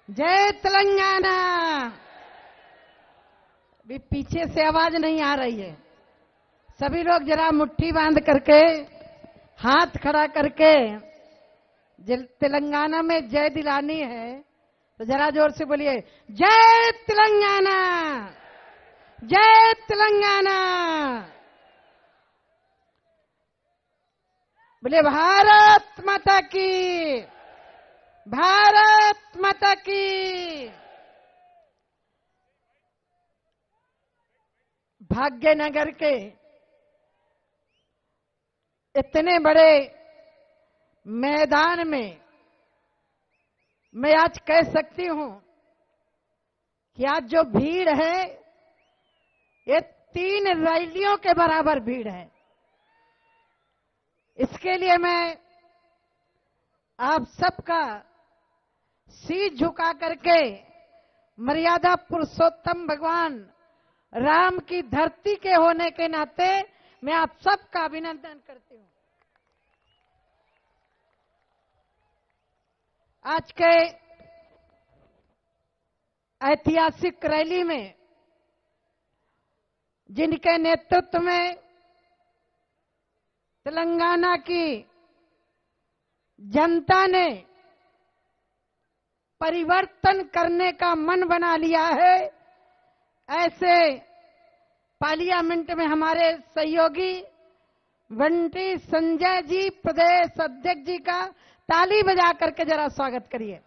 जय तेलंगाना। भी पीछे से आवाज नहीं आ रही है। सभी लोग जरा मुट्ठी बांध करके हाथ खड़ा करके तेलंगाना में जय दिलानी है तो जरा जोर से बोलिए, जय तेलंगाना, जय तेलंगाना। बोले भारत माता की, भारत माता की। भाग्यनगर के इतने बड़े मैदान में मैं आज कह सकती हूं कि आज जो भीड़ है ये 3 रैलियों के बराबर भीड़ है। इसके लिए मैं आप सबका शीश झुका करके मर्यादा पुरुषोत्तम भगवान राम की धरती के होने के नाते मैं आप सबका अभिनंदन करती हूं। आज के ऐतिहासिक रैली में जिनके नेतृत्व में तेलंगाना की जनता ने परिवर्तन करने का मन बना लिया है, ऐसे पार्लियामेंट में हमारे सहयोगी बंटी संजय जी प्रदेश अध्यक्ष जी का ताली बजा करके जरा स्वागत करिए।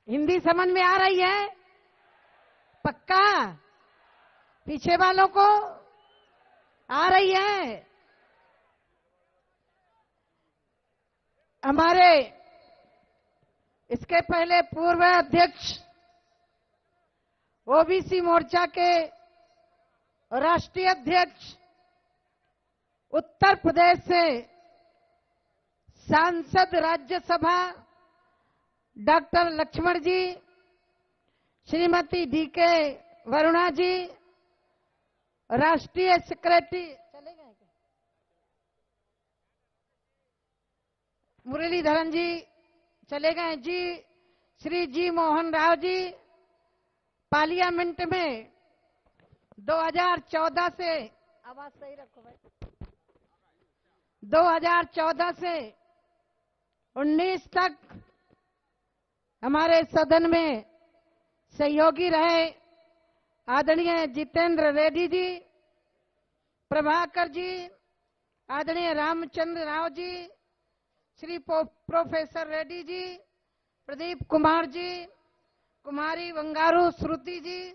हिंदी समझ में आ रही है? पक्का? पीछे वालों को आ रही है? हमारे इसके पहले पूर्व अध्यक्ष ओबीसी मोर्चा के राष्ट्रीय अध्यक्ष उत्तर प्रदेश से सांसद राज्यसभा डॉक्टर लक्ष्मण जी, श्रीमती डीके वरुणा जी, राष्ट्रीय सेक्रेटरी चले गए मुरलीधरन जी चले गए जी, श्री जी मोहन राव जी पार्लियामेंट में 2014 से, आवाज सही रखो भाई, 2014 से 19 तक हमारे सदन में सहयोगी रहे आदरणीय जितेंद्र रेड्डी जी, प्रभाकर जी, आदरणीय रामचंद्र राव जी, श्री प्रोफेसर रेड्डी जी, प्रदीप कुमार जी, कुमारी बंगारू श्रुति जी,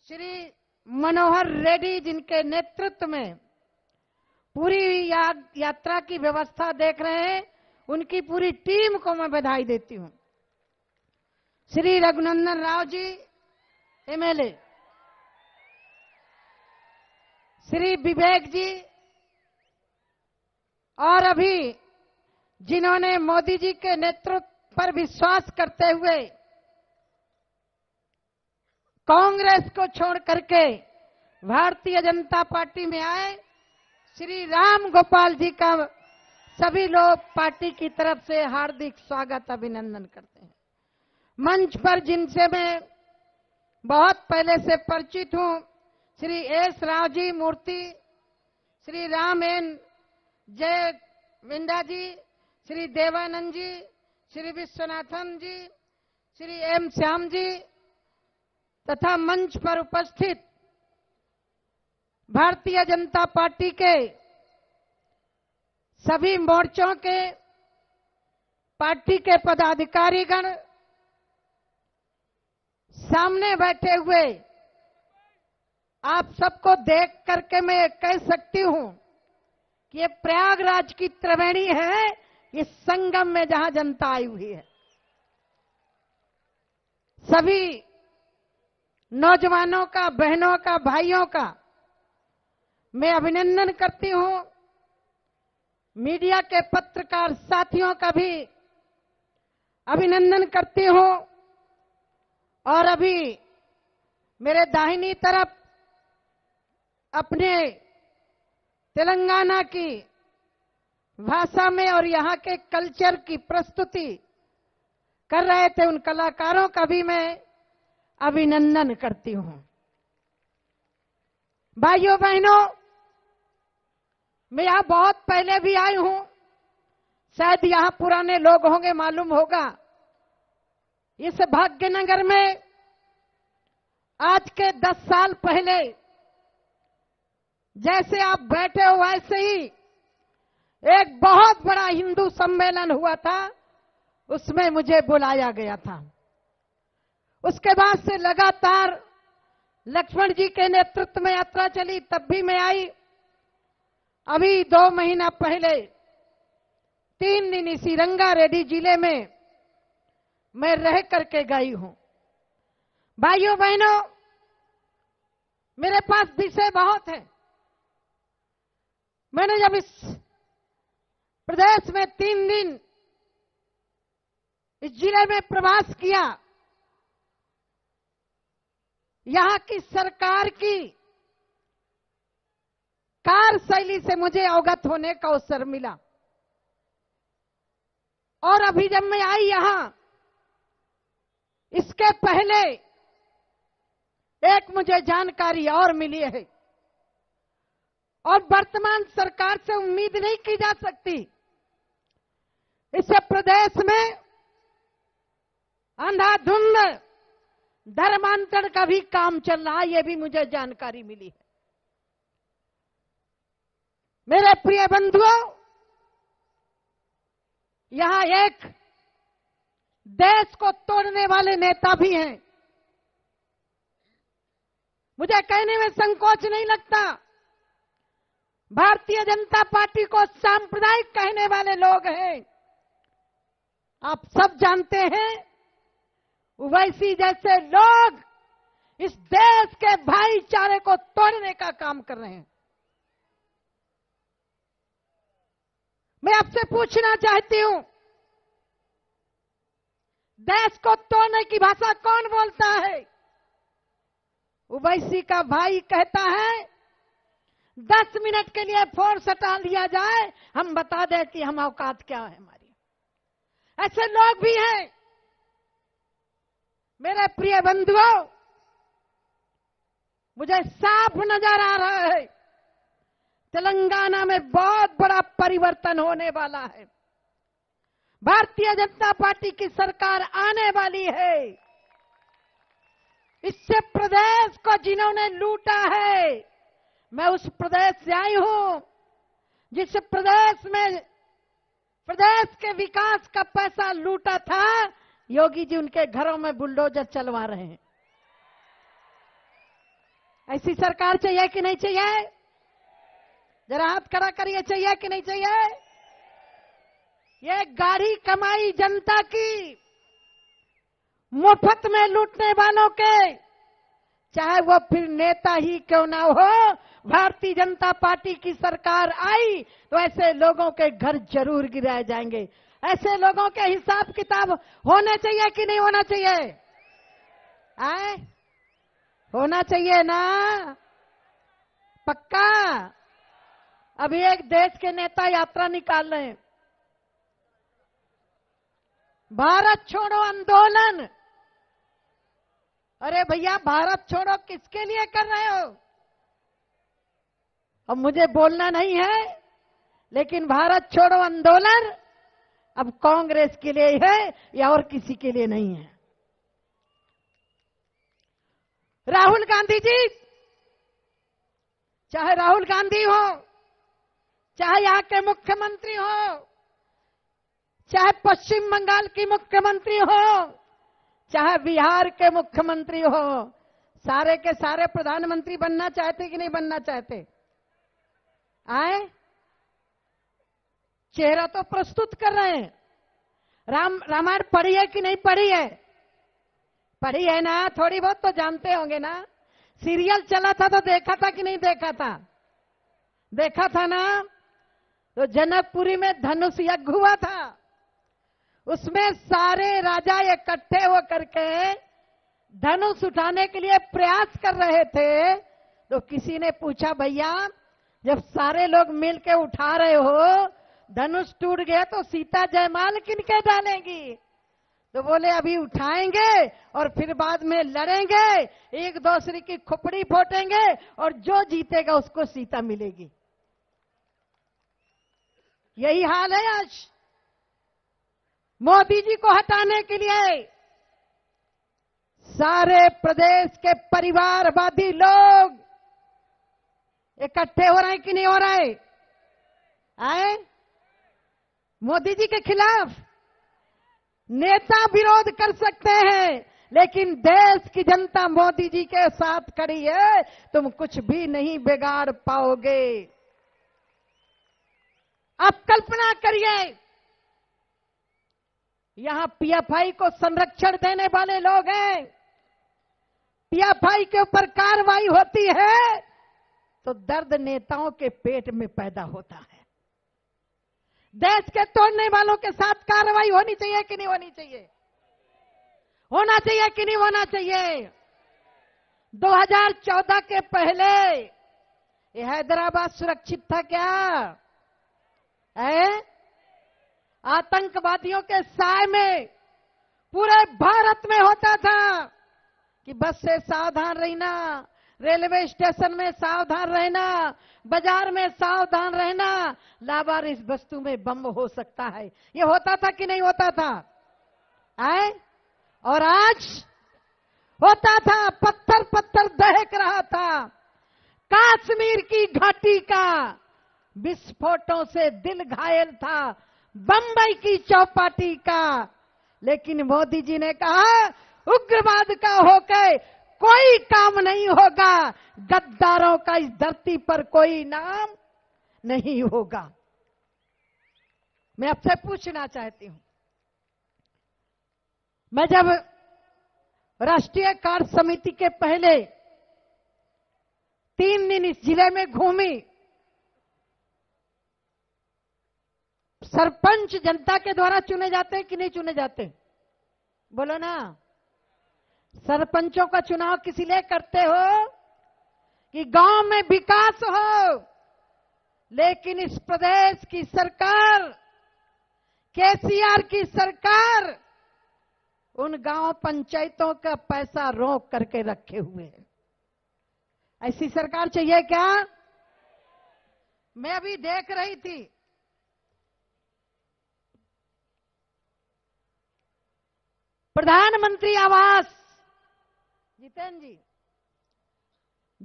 श्री मनोहर रेड्डी जिनके नेतृत्व में पूरी यात्रा की व्यवस्था देख रहे हैं, उनकी पूरी टीम को मैं बधाई देती हूं। श्री रघुनंदन राव जी एमएलए, श्री विवेक जी, और अभी जिन्होंने मोदी जी के नेतृत्व पर विश्वास करते हुए कांग्रेस को छोड़ करके भारतीय जनता पार्टी में आए, श्री राम गोपाल जी का सभी लोग पार्टी की तरफ से हार्दिक स्वागत अभिनंदन करते हैं। मंच पर जिनसे मैं बहुत पहले से परिचित हूं, श्री एस राव जी मूर्ति, श्री राम एन जय विंदा जी, श्री देवानंद जी, श्री विश्वनाथन जी, श्री एम श्याम जी तथा मंच पर उपस्थित भारतीय जनता पार्टी के सभी मोर्चों के पार्टी के पदाधिकारीगण, सामने बैठे हुए आप सबको देख करके मैं कह सकती हूं कि ये प्रयागराज की त्रिवेणी है, इस संगम में जहां जनता आई हुई है। सभी नौजवानों का, बहनों का, भाइयों का मैं अभिनंदन करती हूं। मीडिया के पत्रकार साथियों का भी अभिनंदन करती हूं। और अभी मेरे दाहिनी तरफ अपने तेलंगाना की भाषा में और यहाँ के कल्चर की प्रस्तुति कर रहे थे, उन कलाकारों का भी मैं अभिनंदन करती हूं। भाइयों बहनों, मैं यहां बहुत पहले भी आई हूं, शायद यहां पुराने लोग होंगे, मालूम होगा। इस भाग्यनगर में आज के 10 साल पहले जैसे आप बैठे हो वैसे ही एक बहुत बड़ा हिंदू सम्मेलन हुआ था, उसमें मुझे बुलाया गया था। उसके बाद से लगातार लक्ष्मण जी के नेतृत्व में यात्रा चली, तब भी मैं आई। अभी 2 महीना पहले 3 दिन इसी रंगारेड्डी जिले में मैं रह करके गई हूं। भाइयों बहनों, मेरे पास विषय बहुत है। मैंने जब इस प्रदेश में 3 दिन इस जिले में प्रवास किया, यहां की सरकार की कार्यशैली से मुझे अवगत होने का अवसर मिला। और अभी जब मैं आई यहां, इसके पहले एक मुझे जानकारी और मिली है, और वर्तमान सरकार से उम्मीद नहीं की जा सकती। इससे प्रदेश में अंधाधुंध धर्मांतरण का भी काम चल रहा है, यह भी मुझे जानकारी मिली है। मेरे प्रिय बंधुओं, यहां एक देश को तोड़ने वाले नेता भी हैं। मुझे कहने में संकोच नहीं लगता, भारतीय जनता पार्टी को सांप्रदायिक कहने वाले लोग हैं। आप सब जानते हैं, ओवैसी जैसे लोग इस देश के भाईचारे को तोड़ने का काम कर रहे हैं। मैं आपसे पूछना चाहती हूं, देश को तोड़ने की भाषा कौन बोलता है? ओवैसी का भाई कहता है 10 मिनट के लिए फोर्स हटा लिया जाए, हम बता दें कि हम औकात क्या है हमारी। ऐसे लोग भी हैं। मेरे प्रिय बंधुओं, मुझे साफ नजर आ रहा है, तेलंगाना में बहुत बड़ा परिवर्तन होने वाला है। भारतीय जनता पार्टी की सरकार आने वाली है। इससे प्रदेश को जिन्होंने लूटा है, मैं उस प्रदेश से आई हूं जिस प्रदेश में प्रदेश के विकास का पैसा लूटा था, योगी जी उनके घरों में बुलडोजर चलवा रहे हैं। ऐसी सरकार चाहिए कि नहीं चाहिए? जरा हाथ खड़ा करिए, चाहिए कि नहीं चाहिए? ये गाढ़ी कमाई जनता की मुफ्त में लूटने वालों के, चाहे वो फिर नेता ही क्यों ना हो, भारतीय जनता पार्टी की सरकार आई तो ऐसे लोगों के घर जरूर गिराए जाएंगे। ऐसे लोगों के हिसाब किताब होने चाहिए कि नहीं होना चाहिए? आए? होना चाहिए ना? पक्का? अभी एक देश के नेता यात्रा निकाल रहे हैं, भारत छोड़ो आंदोलन। अरे भैया, भारत छोड़ो किसके लिए कर रहे हो? अब मुझे बोलना नहीं है, लेकिन भारत छोड़ो आंदोलन अब कांग्रेस के लिए है या और किसी के लिए नहीं है। राहुल गांधी जी, चाहे राहुल गांधी हो, चाहे यहां के मुख्यमंत्री हो, चाहे पश्चिम बंगाल की मुख्यमंत्री हो, चाहे बिहार के मुख्यमंत्री हो, सारे के सारे प्रधानमंत्री बनना चाहते कि नहीं बनना चाहते? आए? चेहरा तो प्रस्तुत कर रहे हैं। रामायण पढ़ी है कि नहीं पढ़ी है? पढ़ी है ना? थोड़ी बहुत तो जानते होंगे ना? सीरियल चला था तो देखा था कि नहीं देखा था? देखा था ना? तो जनकपुरी में धनुष यज्ञ हुआ था, उसमें सारे राजा इकट्ठे होकर के धनुष उठाने के लिए प्रयास कर रहे थे। तो किसी ने पूछा, भैया जब सारे लोग मिलकर उठा रहे हो धनुष टूट गया तो सीता जयमाल किनके डालेंगी? तो बोले अभी उठाएंगे और फिर बाद में लड़ेंगे, एक दूसरे की खोपड़ी फोटेंगे और जो जीतेगा उसको सीता मिलेगी। यही हाल है आज। मोदी जी को हटाने के लिए सारे प्रदेश के परिवारवादी लोग इकट्ठे हो रहे हैं कि नहीं हो रहे? आए मोदी जी के खिलाफ नेता विरोध कर सकते हैं, लेकिन देश की जनता मोदी जी के साथ खड़ी है, तुम कुछ भी नहीं बिगाड़ पाओगे। अब कल्पना करिए, यहां पीएफआई को संरक्षण देने वाले लोग हैं, पीएफआई के ऊपर कार्रवाई होती है तो दर्द नेताओं के पेट में पैदा होता है। देश के तोड़ने वालों के साथ कार्रवाई होनी चाहिए कि नहीं होनी चाहिए? होना चाहिए कि नहीं होना चाहिए? 2014 के पहले ये हैदराबाद सुरक्षित था क्या? है? आतंकवादियों के साए में पूरे भारत में होता था कि बस से सावधान रहना, रेलवे स्टेशन में सावधान रहना, बाजार में सावधान रहना, लावारिस वस्तु में बम हो सकता है। ये होता था कि नहीं होता था? आए? और आज होता था, पत्थर पत्थर दहक रहा था। कश्मीर की घाटी का विस्फोटों से दिल घायल था, बंबई की चौपाटी का। लेकिन मोदी जी ने कहा उग्रवाद का होकर कोई काम नहीं होगा, गद्दारों का इस धरती पर कोई नाम नहीं होगा। मैं आपसे पूछना चाहती हूं, मैं जब राष्ट्रीय कार्य समिति के पहले 3 दिन इस जिले में घूमी, सरपंच जनता के द्वारा चुने जाते हैं कि नहीं चुने जाते? बोलो ना। सरपंचों का चुनाव किस लिए करते हो? कि गांव में विकास हो। लेकिन इस प्रदेश की सरकार, केसीआर की सरकार, उन गांव पंचायतों का पैसा रोक करके रखे हुए है। ऐसी सरकार चाहिए क्या? मैं अभी देख रही थी, प्रधानमंत्री आवास, जितेंद्र जी,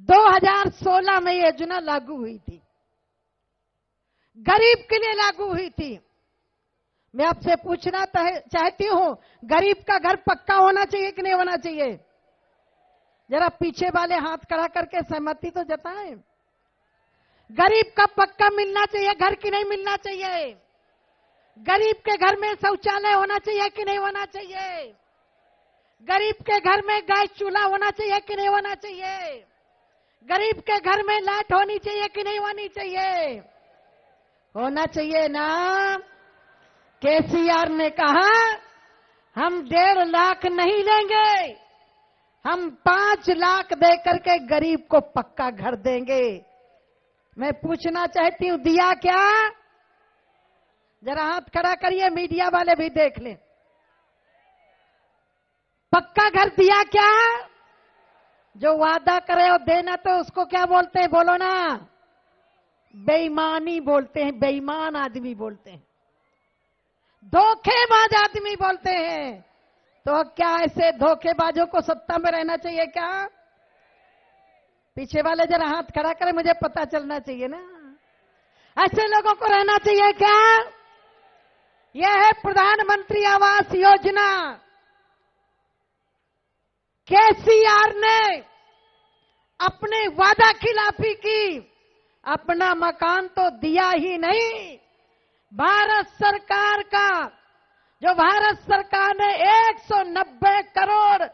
2016 में योजना लागू हुई थी, गरीब के लिए लागू हुई थी। मैं आपसे पूछना चाहती हूं, गरीब का घर पक्का होना चाहिए कि नहीं होना चाहिए? जरा पीछे वाले हाथ खड़ा करके सहमति तो जताएं। गरीब का पक्का मिलना चाहिए घर की नहीं मिलना चाहिए? गरीब के घर में शौचालय होना चाहिए कि नहीं होना चाहिए? गरीब के घर में गैस चूल्हा होना चाहिए कि नहीं होना चाहिए? गरीब के घर में लाइट होनी चाहिए कि नहीं होनी चाहिए? होना चाहिए ना। केसीआर ने कहा हम 1.5 लाख नहीं लेंगे, हम 5 लाख देकर के गरीब को पक्का घर देंगे। मैं पूछना चाहती हूं, दिया क्या? जरा हाथ खड़ा करिए, मीडिया वाले भी देख लें। पक्का घर दिया क्या? जो वादा करे और देना तो उसको क्या बोलते हैं? बोलो ना। बेईमानी बोलते हैं, बेईमान आदमी बोलते हैं, धोखेबाज आदमी बोलते हैं। तो क्या ऐसे धोखेबाजों को सत्ता में रहना चाहिए क्या? पीछे वाले जरा हाथ खड़ा करें, मुझे पता चलना चाहिए ना। ऐसे लोगों को रहना चाहिए क्या? यह है प्रधानमंत्री आवास योजना। केसीआर ने अपने वादा खिलाफी की, अपना मकान तो दिया ही नहीं, भारत सरकार का, जो भारत सरकार ने 190 करोड़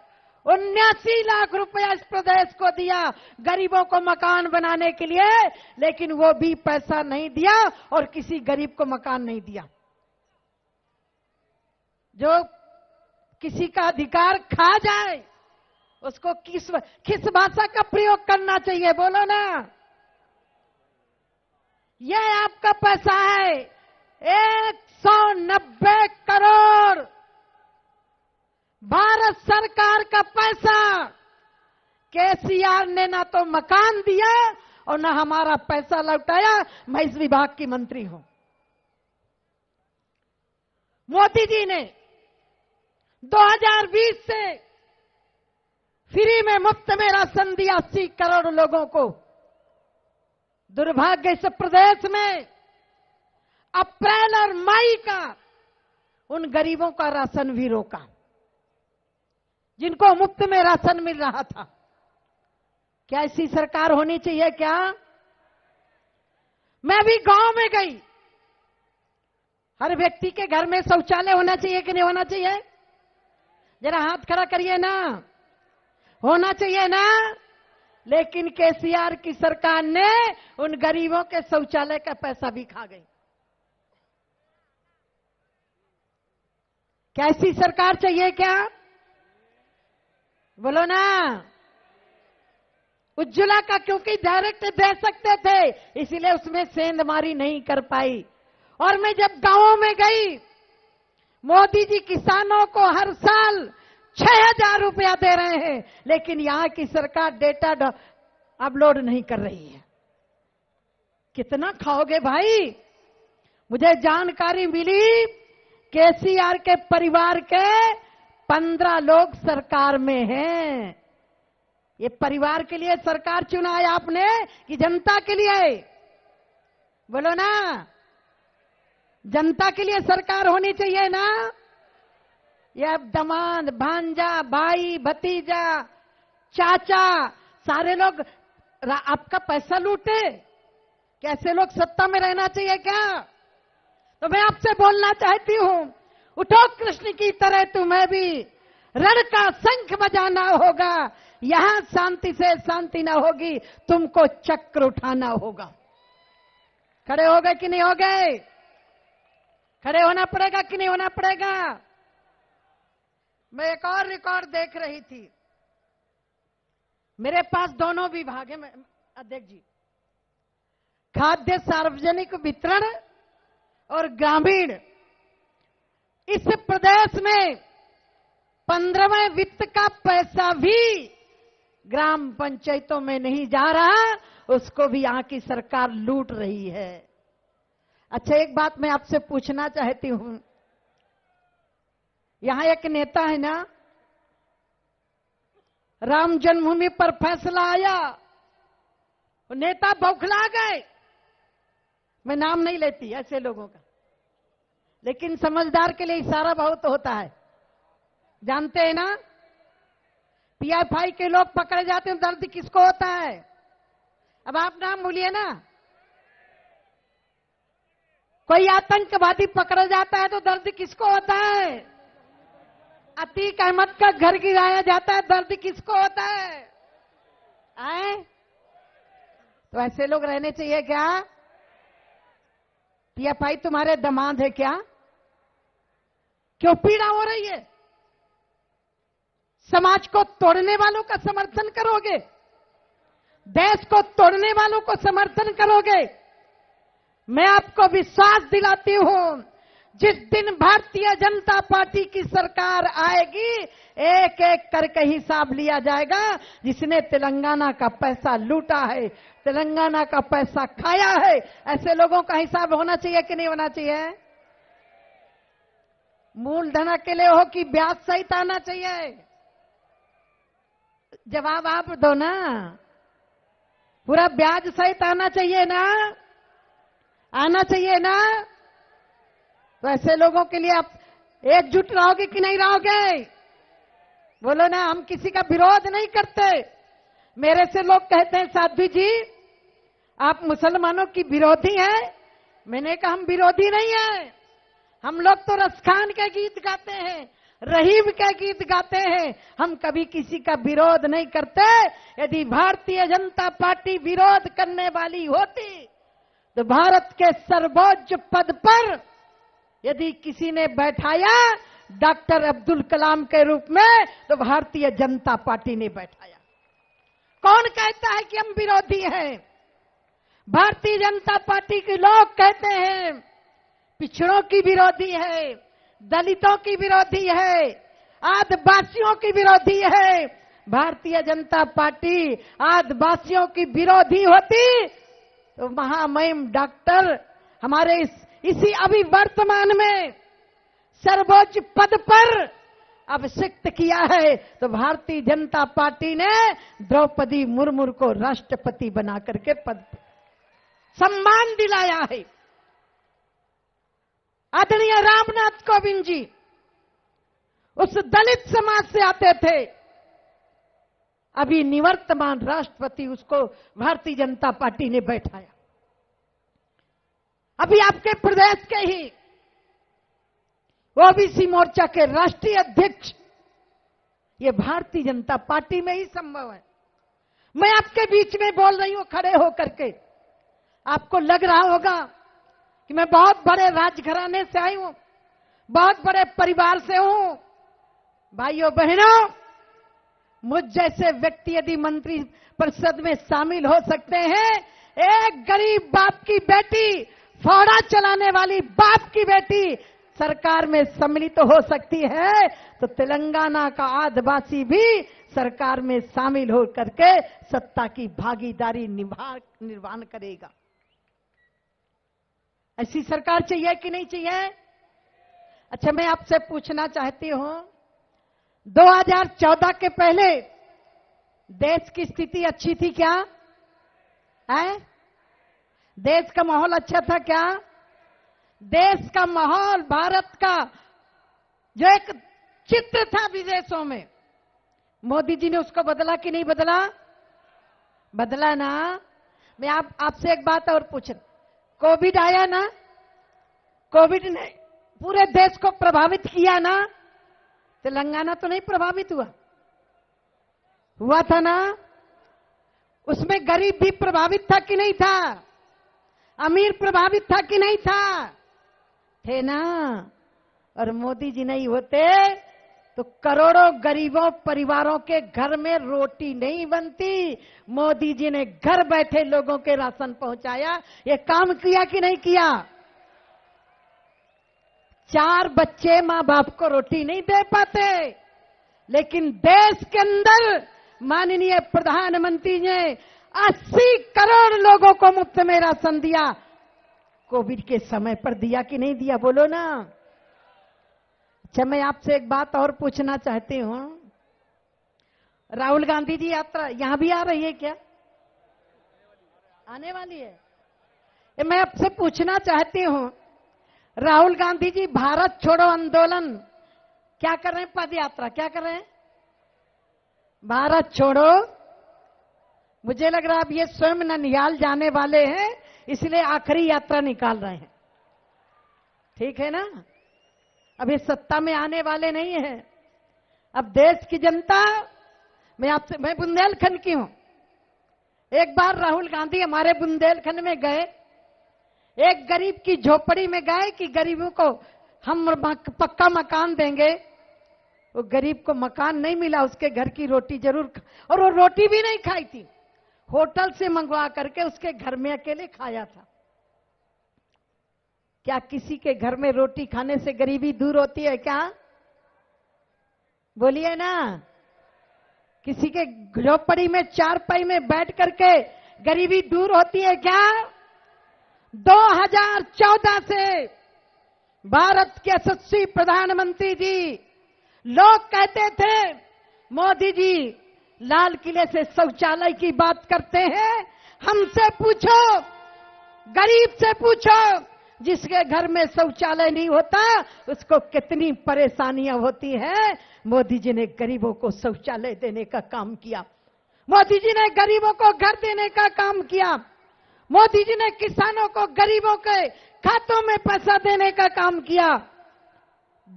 79 लाख रुपया इस प्रदेश को दिया गरीबों को मकान बनाने के लिए, लेकिन वो भी पैसा नहीं दिया और किसी गरीब को मकान नहीं दिया। जो किसी का अधिकार खा जाए उसको किस भाषा का प्रयोग करना चाहिए? बोलो ना। यह आपका पैसा है, सरकार ने ना तो मकान दिया और ना हमारा पैसा लौटाया। मैं इस विभाग की मंत्री हूं। मोदी जी ने 2020 से फ्री में मुफ्त में राशन दिया 80 करोड़ लोगों को। दुर्भाग्य इस प्रदेश में अप्रैल और मई का उन गरीबों का राशन भी रोका जिनको मुफ्त में राशन मिल रहा था। क्या ऐसी सरकार होनी चाहिए क्या? मैं भी गांव में गई। हर व्यक्ति के घर में शौचालय होना चाहिए कि नहीं होना चाहिए? जरा हाथ खड़ा करिए ना। होना चाहिए ना? लेकिन केसीआर की सरकार ने उन गरीबों के शौचालय का पैसा भी खा गई। क्या ऐसी सरकार चाहिए क्या? बोलो ना। उज्ज्वला का क्योंकि डायरेक्ट दे सकते थे इसीलिए उसमें सेंधमारी नहीं कर पाई। और मैं जब गांवों में गई, मोदी जी किसानों को हर साल 6,000 रुपया दे रहे हैं, लेकिन यहां की सरकार डेटा अपलोड नहीं कर रही है। कितना खाओगे भाई? मुझे जानकारी मिली केसीआर के परिवार के 15 लोग सरकार में हैं। ये परिवार के लिए सरकार चुना है आपने कि जनता के लिए? बोलो ना। जनता के लिए सरकार होनी चाहिए ना? ये अब दामाद, भांजा, भाई, भतीजा, चाचा सारे लोग आपका पैसा लूटे। कैसे लोग सत्ता में रहना चाहिए क्या? तो मैं आपसे बोलना चाहती हूं, उठो कृष्ण की तरह तुम्हें भी रण का शंख बजाना होगा। यहां शांति से शांति ना होगी, तुमको चक्र उठाना होगा। खड़े हो गए कि नहीं हो गए? खड़े होना पड़ेगा कि नहीं होना पड़ेगा? मैं एक और रिकॉर्ड देख रही थी। मेरे पास दोनों विभाग है अध्यक्ष जी, खाद्य सार्वजनिक वितरण और ग्रामीण। इस प्रदेश में 15वें वित्त का पैसा भी ग्राम पंचायतों में नहीं जा रहा, उसको भी यहां की सरकार लूट रही है। अच्छा, एक बात मैं आपसे पूछना चाहती हूं। यहां एक नेता है ना, राम जन्मभूमि पर फैसला आया, नेता बौखला गए। मैं नाम नहीं लेती ऐसे लोगों का, लेकिन समझदार के लिए इशारा बहुत होता है। जानते हैं ना, पीएफआई के लोग पकड़े जाते हैं, दर्द किसको होता है? अब आप नाम बोलिए ना। कोई आतंकवादी पकड़ा जाता है तो दर्द किसको होता है? अतीक अहमद का घर गिराया जाता है, दर्द किसको होता है? आए? तो ऐसे लोग रहने चाहिए क्या? पीएफआई तुम्हारे दामाद है क्या? क्यों पीड़ा हो रही है? समाज को तोड़ने वालों का समर्थन करोगे? देश को तोड़ने वालों को समर्थन करोगे? मैं आपको विश्वास दिलाती हूं, जिस दिन भारतीय जनता पार्टी की सरकार आएगी, एक एक करके हिसाब लिया जाएगा। जिसने तेलंगाना का पैसा लूटा है, तेलंगाना का पैसा खाया है, ऐसे लोगों का हिसाब होना चाहिए कि नहीं होना चाहिए? मूलधन अकेले हो कि ब्याज सहित आना चाहिए? जवाब आप दो ना। पूरा ब्याज सहित आना चाहिए ना? आना चाहिए ना? तो ऐसे लोगों के लिए आप एकजुट रहोगे कि नहीं रहोगे? बोलो ना। हम किसी का विरोध नहीं करते। मेरे से लोग कहते हैं साध्वी जी आप मुसलमानों की विरोधी हैं। मैंने कहा हम विरोधी नहीं है। हम लोग तो रसखान के गीत गाते हैं, रहीम के गीत गाते हैं। हम कभी किसी का विरोध नहीं करते। यदि भारतीय जनता पार्टी विरोध करने वाली होती तो भारत के सर्वोच्च पद पर यदि किसी ने बैठाया डॉक्टर अब्दुल कलाम के रूप में, तो भारतीय जनता पार्टी ने बैठाया। कौन कहता है कि हम विरोधी हैं? भारतीय जनता पार्टी के लोग कहते हैं पिछड़ों की विरोधी है, दलितों की विरोधी है, आदिवासियों की विरोधी है, भारतीय जनता पार्टी आदिवासियों की विरोधी होती तो महामहिम डॉक्टर हमारे इसी अभी वर्तमान में सर्वोच्च पद पर अभिषिक्त किया है, तो भारतीय जनता पार्टी ने द्रौपदी मुर्मू को राष्ट्रपति बना करके पद सम्मान दिलाया है। आदरणीय रामनाथ कोविंद जी उस दलित समाज से आते थे, अभी निवर्तमान राष्ट्रपति उसको भारतीय जनता पार्टी ने बैठाया। अभी आपके प्रदेश के ही ओबीसी मोर्चा के राष्ट्रीय अध्यक्ष ये भारतीय जनता पार्टी में ही संभव है। मैं आपके बीच में बोल रही हूं खड़े होकर के, आपको लग रहा होगा कि मैं बहुत बड़े राजघराने से आई हूं, बहुत बड़े परिवार से हूं। भाइयों बहनों, मुझ जैसे व्यक्ति यदि मंत्री परिषद में शामिल हो सकते हैं, एक गरीब बाप की बेटी, फौड़ा चलाने वाली बाप की बेटी सरकार में सम्मिलित हो सकती है, तो तेलंगाना का आदिवासी भी सरकार में शामिल हो करके सत्ता की भागीदारी निर्वाह करेगा। ऐसी सरकार चाहिए कि नहीं चाहिए? अच्छा, मैं आपसे पूछना चाहती हूं, 2014 के पहले देश की स्थिति अच्छी थी क्या? है? देश का माहौल अच्छा था क्या? देश का माहौल, भारत का जो एक चित्र था विदेशों में, मोदी जी ने उसको बदला कि नहीं बदला? बदला ना। मैं आपसे एक बात और पूछ, कोविड आया ना, कोविड ने पूरे देश को प्रभावित किया ना, तेलंगाना तो नहीं प्रभावित हुआ था ना? उसमें गरीब भी प्रभावित था कि नहीं था? अमीर प्रभावित था कि नहीं था? थे ना। और मोदी जी नहीं होते तो करोड़ों गरीबों परिवारों के घर में रोटी नहीं बनती। मोदी जी ने घर बैठे लोगों के राशन पहुंचाया। ये काम किया कि नहीं किया? 4 बच्चे मां बाप को रोटी नहीं दे पाते, लेकिन देश के अंदर माननीय प्रधानमंत्री ने 80 करोड़ लोगों को मुफ्त में राशन दिया। कोविड के समय पर दिया कि नहीं दिया? बोलो ना। अच्छा, मैं आपसे एक बात और पूछना चाहती हूं, राहुल गांधी जी यात्रा यहां भी आ रही है क्या? आने वाली है। मैं आपसे पूछना चाहती हूं, राहुल गांधी जी भारत छोड़ो आंदोलन क्या कर रहे हैं? पद यात्रा क्या कर रहे हैं? भारत छोड़ो। मुझे लग रहा है अब ये स्वयं ननिहाल जाने वाले हैं, इसलिए आखिरी यात्रा निकाल रहे हैं। ठीक है ना? अब ये सत्ता में आने वाले नहीं है। अब देश की जनता, मैं बुंदेलखंड की हूं। एक बार राहुल गांधी हमारे बुंदेलखंड में गए, एक गरीब की झोपड़ी में गए कि गरीबों को हम पक्का मकान देंगे। वो गरीब को मकान नहीं मिला, उसके घर की रोटी जरूर और वो रोटी भी नहीं खाई थी, होटल से मंगवा करके उसके घर में अकेले खाया था। क्या किसी के घर में रोटी खाने से गरीबी दूर होती है क्या? बोलिए ना। किसी के झोपड़ी में चारपाई में बैठ करके गरीबी दूर होती है क्या? 2014 से भारत के यशस्वी प्रधानमंत्री जी, लोग कहते थे मोदी जी लाल किले से शौचालय की बात करते हैं। हमसे पूछो, गरीब से पूछो, जिसके घर में शौचालय नहीं होता उसको कितनी परेशानियां होती है। मोदी जी ने गरीबों को शौचालय देने का काम किया। मोदी जी ने गरीबों को घर देने का काम किया। मोदी जी ने किसानों को गरीबों के खातों में पैसा देने का काम किया।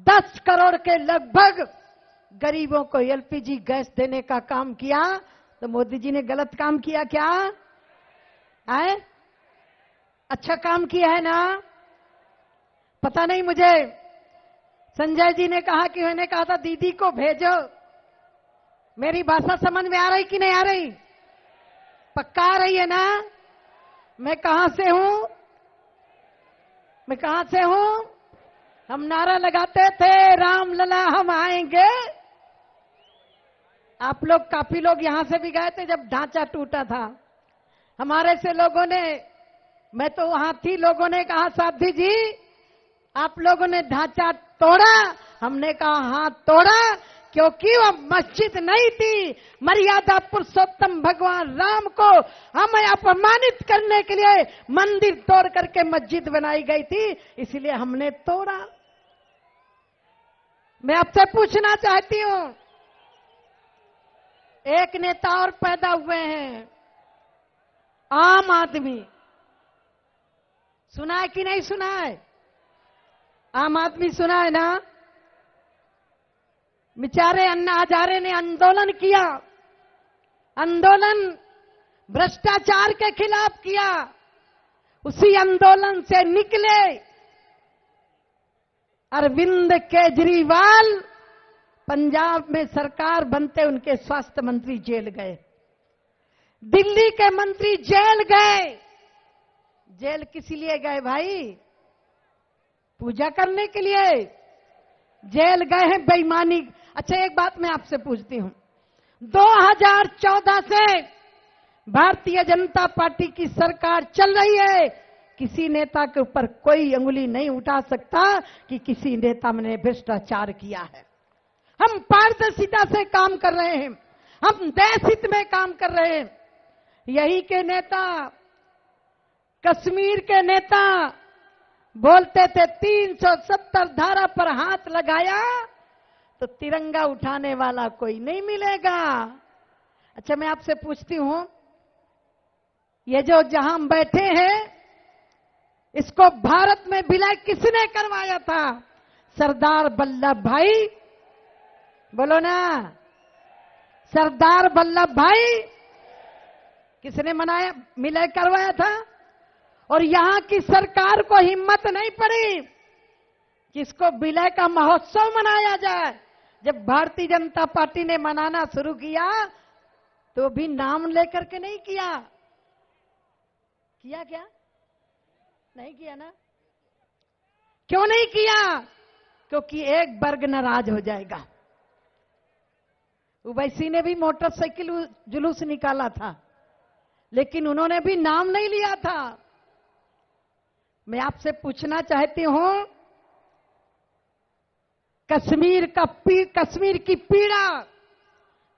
10 करोड़ के लगभग गरीबों को एलपीजी गैस देने का काम किया। तो मोदी जी ने गलत काम किया क्या? है? अच्छा काम किया है ना? पता नहीं, मुझे संजय जी ने कहा कि मैंने कहा था दीदी को भेजो। मेरी भाषा समझ में आ रही कि नहीं आ रही? पक्का आ रही है ना? मैं कहां से हूं? मैं कहां से हूं? हम नारा लगाते थे राम लला हम आएंगे। आप लोग काफी लोग यहां से भी गए थे जब ढांचा टूटा था। हमारे से लोगों ने, मैं तो वहां थी, लोगों ने कहा साध्वी जी आप लोगों ने ढांचा तोड़ा। हमने कहा हाँ तोड़ा, क्योंकि वो मस्जिद नहीं थी। मर्यादा पुरुषोत्तम भगवान राम को हमें अपमानित करने के लिए मंदिर तोड़ करके मस्जिद बनाई गई थी, इसलिए हमने तोड़ा। मैं आपसे पूछना चाहती हूं, एक नेता और पैदा हुए हैं, आम आदमी। सुना है कि नहीं सुना है? आम आदमी सुना है ना? बेचारे अन्ना हजारे ने आंदोलन किया, आंदोलन भ्रष्टाचार के खिलाफ किया। उसी आंदोलन से निकले अरविंद केजरीवाल, पंजाब में सरकार बनते उनके स्वास्थ्य मंत्री जेल गए, दिल्ली के मंत्री जेल गए। जेल किस लिए गए भाई? पूजा करने के लिए जेल गए हैं, बेईमानी। अच्छा एक बात मैं आपसे पूछती हूं, 2014 से भारतीय जनता पार्टी की सरकार चल रही है, किसी नेता के ऊपर कोई अंगुली नहीं उठा सकता कि किसी नेता ने भ्रष्टाचार किया है। हम पारदर्शिता से काम कर रहे हैं, हम देश हित में काम कर रहे हैं। यही के नेता, कश्मीर के नेता बोलते थे 370 धारा पर हाथ लगाया तो तिरंगा उठाने वाला कोई नहीं मिलेगा। अच्छा मैं आपसे पूछती हूं, ये जो जहां हम बैठे हैं इसको भारत में विलय किसने करवाया था? सरदार वल्लभ भाई, बोलो ना, सरदार वल्लभ भाई किसने मनाया, विलय करवाया था? और यहां की सरकार को हिम्मत नहीं पड़ी कि इसको विलय का महोत्सव मनाया जाए। जब भारतीय जनता पार्टी ने मनाना शुरू किया तो भी नाम लेकर के नहीं किया। किया क्या? नहीं किया ना? क्यों नहीं किया? क्योंकि एक वर्ग नाराज हो जाएगा। ओवैसी ने भी मोटरसाइकिल जुलूस निकाला था, लेकिन उन्होंने भी नाम नहीं लिया था। मैं आपसे पूछना चाहती हूं, कश्मीर की पीड़ा,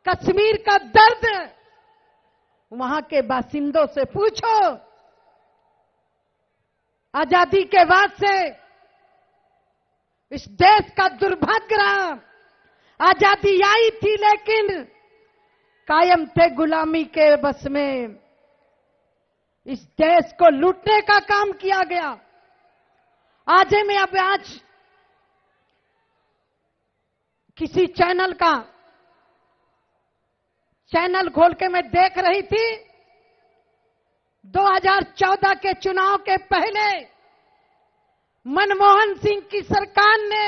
कश्मीर का दर्द वहां के बासिंदों से पूछो। आजादी के बाद से इस देश का दुर्भाग्य रहा। आजादी आई थी लेकिन कायम थे गुलामी के बस में। इस देश को लूटने का काम किया गया। आज किसी चैनल खोल के मैं देख रही थी, 2014 के चुनाव के पहले मनमोहन सिंह की सरकार ने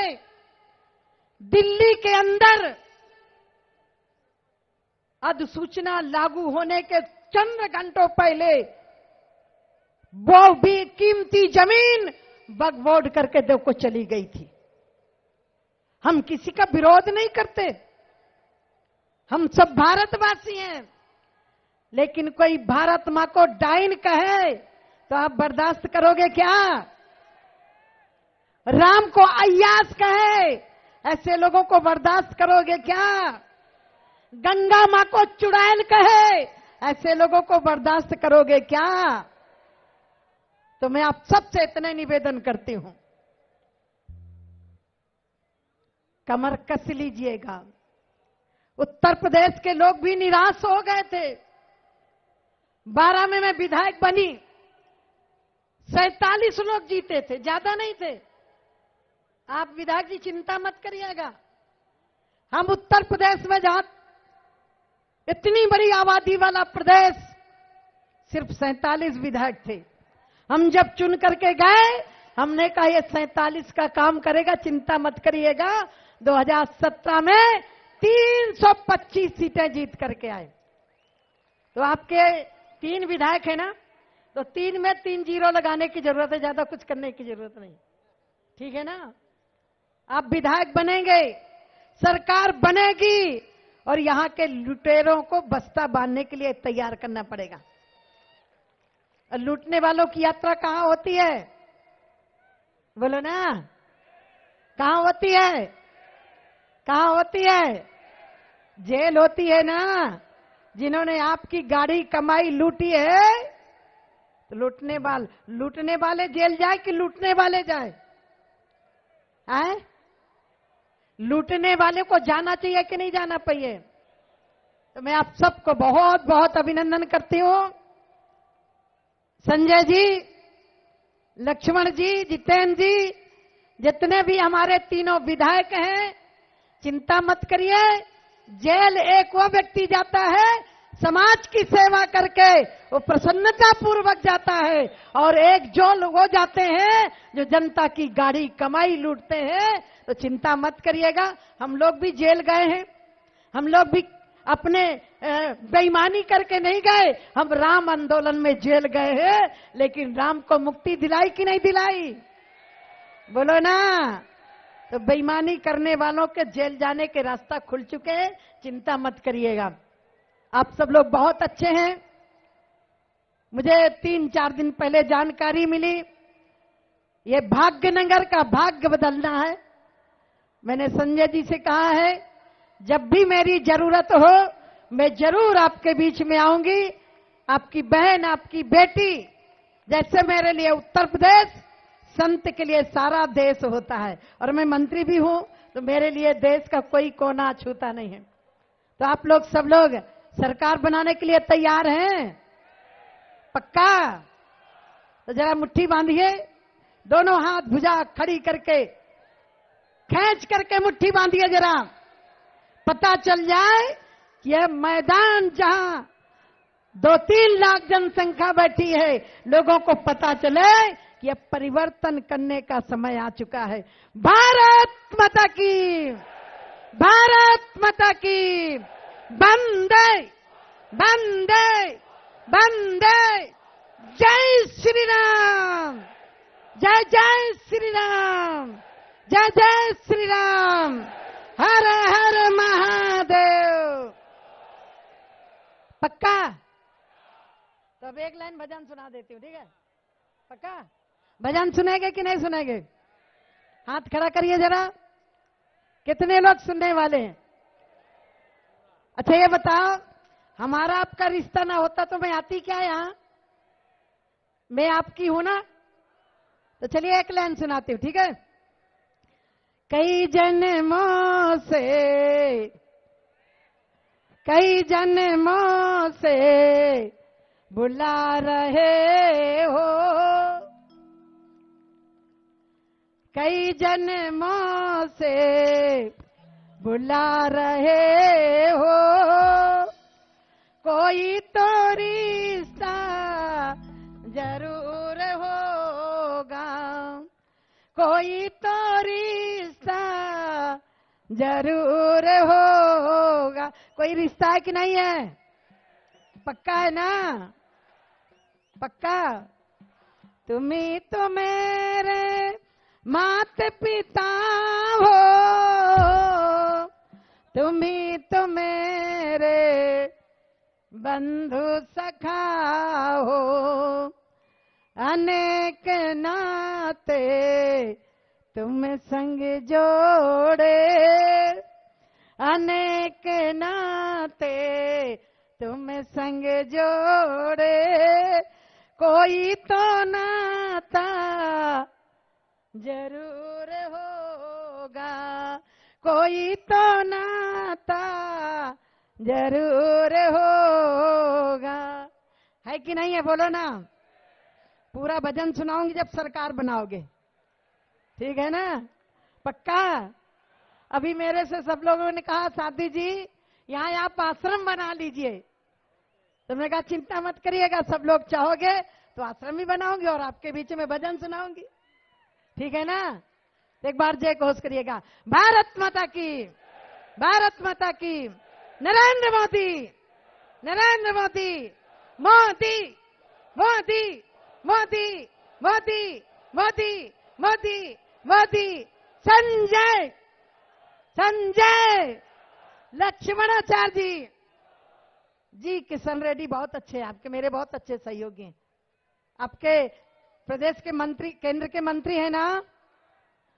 दिल्ली के अंदर अधिसूचना लागू होने के चंद घंटों पहले वो भी कीमती जमीन वक्फ बोर्ड करके देखो चली गई थी। हम किसी का विरोध नहीं करते, हम सब भारतवासी हैं, लेकिन कोई भारत मां को डाइन कहे तो आप बर्दाश्त करोगे क्या? राम को अय्यास कहे, ऐसे लोगों को बर्दाश्त करोगे क्या? गंगा मां को चुड़ैल कहे, ऐसे लोगों को बर्दाश्त करोगे क्या? तो मैं आप सबसे इतना निवेदन करती हूं, कमर कस लीजिएगा। उत्तर प्रदेश के लोग भी निराश हो गए थे। 12 में मैं विधायक बनी, 47 लोग जीते थे, ज्यादा नहीं थे। आप विधायक जी चिंता मत करिएगा, हम उत्तर प्रदेश में जहां इतनी बड़ी आबादी वाला प्रदेश, सिर्फ 47 विधायक थे। हम जब चुन करके गए, हमने कहा ये 47 का काम करेगा, चिंता मत करिएगा। 2017 में 325 सीटें जीत करके आए। तो आपके 3 विधायक है ना, तो 3 में 3 जीरो लगाने की जरूरत है, ज्यादा कुछ करने की जरूरत नहीं। ठीक है ना? आप विधायक बनेंगे, सरकार बनेगी, और यहां के लुटेरों को बस्ता बांधने के लिए तैयार करना पड़ेगा। और लूटने वालों की यात्रा कहां होती है? बोलो ना, कहां होती है? कहां होती है? जेल होती है ना। जिन्होंने आपकी गाड़ी कमाई लूटी है, तो लूटने वाले जेल जाए कि लूटने वाले जाए? हैं? लूटने वाले को जाना चाहिए कि नहीं जाना चाहिए? तो मैं आप सबको बहुत बहुत अभिनंदन करती हूं। संजय जी, लक्ष्मण जी, जितेंद्र जी, जितने भी हमारे तीनों विधायक हैं, चिंता मत करिए। जेल एक वो व्यक्ति जाता है समाज की सेवा करके, वो प्रसन्नता पूर्वक जाता है, और एक जो लोग वो जाते हैं जो जनता की गाड़ी कमाई लूटते हैं। तो चिंता मत करिएगा, हम लोग भी जेल गए हैं, हम लोग भी अपने बेईमानी करके नहीं गए, हम राम आंदोलन में जेल गए हैं, लेकिन राम को मुक्ति दिलाई कि नहीं दिलाई? बोलो ना। तो बेईमानी करने वालों के जेल जाने के रास्ता खुल चुके हैं, चिंता मत करिएगा। आप सब लोग बहुत अच्छे हैं। मुझे 3-4 दिन पहले जानकारी मिली, ये भाग्यनगर का भाग्य बदलना है। मैंने संजय जी से कहा है, जब भी मेरी जरूरत हो मैं जरूर आपके बीच में आऊंगी। आपकी बहन, आपकी बेटी, जैसे मेरे लिए उत्तर प्रदेश संत के लिए सारा देश होता है, और मैं मंत्री भी हूं, तो मेरे लिए देश का कोई कोना छूता नहीं है। तो आप लोग सब लोग सरकार बनाने के लिए तैयार हैं? पक्का? तो जरा मुट्ठी बांधिए, दोनों हाथ भुजा खड़ी करके खींच करके मुट्ठी बांधिए, जरा पता चल जाए कि यह मैदान जहां 2-3 लाख जनसंख्या बैठी है, लोगों को पता चले कि अब परिवर्तन करने का समय आ चुका है। भारत माता की, भारत माता की, वंदे वंदे वंदे, जय श्री राम, जय जय श्री राम, जय जय श्री राम, हर हर महादेव। पक्का? तो अब एक लाइन भजन सुना देती हूँ, ठीक है? पक्का? भजन सुनेंगे कि नहीं सुनेंगे? हाथ खड़ा करिए जरा, कितने लोग सुनने वाले हैं? अच्छा ये बताओ, हमारा आपका रिश्ता ना होता तो मैं आती क्या यहां? मैं आपकी हूं ना। तो चलिए एक लाइन सुनाती हूं, ठीक है? कई जन्मों से बुला रहे हो, कई जन्मों से बुला रहे हो, कोई तो रिश्ता जरूर होगा, कोई तो रिश्ता जरूर होगा। कोई रिश्ता है कि नहीं है? पक्का है ना? पक्का? तुम्ही तो मेरे माता पिता हो, तुम्ही तो मेरे बंधु सखा हो, अनेक नाते तुम संग जोड़े, अनेक नाते तुम संग जोड़े, कोई तो नाता जरूर होगा, कोई तो नाता जरूर होगा। है कि नहीं है? बोलो ना। पूरा भजन सुनाऊंगी जब सरकार बनाओगे, ठीक है ना? पक्का? अभी मेरे से सब लोगों ने कहा, साथी जी यहाँ आप आश्रम बना लीजिए। तो मैंने कहा चिंता मत करिएगा, सब लोग चाहोगे तो आश्रम ही बनाऊंगी और आपके बीच में भजन सुनाऊंगी, ठीक है ना? तो एक बार जय घोष करिएगा, भारत माता की, भारत माता की, नरेंद्र मोदी, नरेंद्र मोदी, मोदी मोदी मोदी मोदी मोदी मोदी मोदी, संजय संजय लक्ष्मणाचार्य जी किशन रेड्डी बहुत अच्छे हैं, आपके मेरे बहुत अच्छे सहयोगी हैं। आपके प्रदेश के मंत्री, केंद्र के मंत्री हैं ना,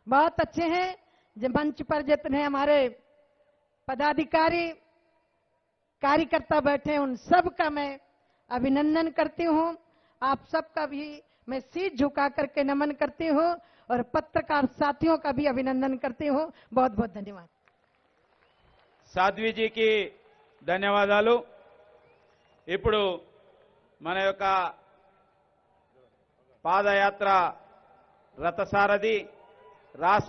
बहुत अच्छे हैं। जो मंच पर जितने हमारे पदाधिकारी कार्यकर्ता बैठे हैं, उन सब का मैं अभिनंदन करती हूं। आप सबका भी मैं सीट झुका करके नमन करती हूं और पत्रकार साथियों का भी अभिनंदन करती हूं। बहुत बहुत धन्यवाद। సాధ్వి జీకి ధన్యవాదాలు. ఇప్పుడు మన యొక్క పాదయాత్ర రథసారథి రాష్ట్ర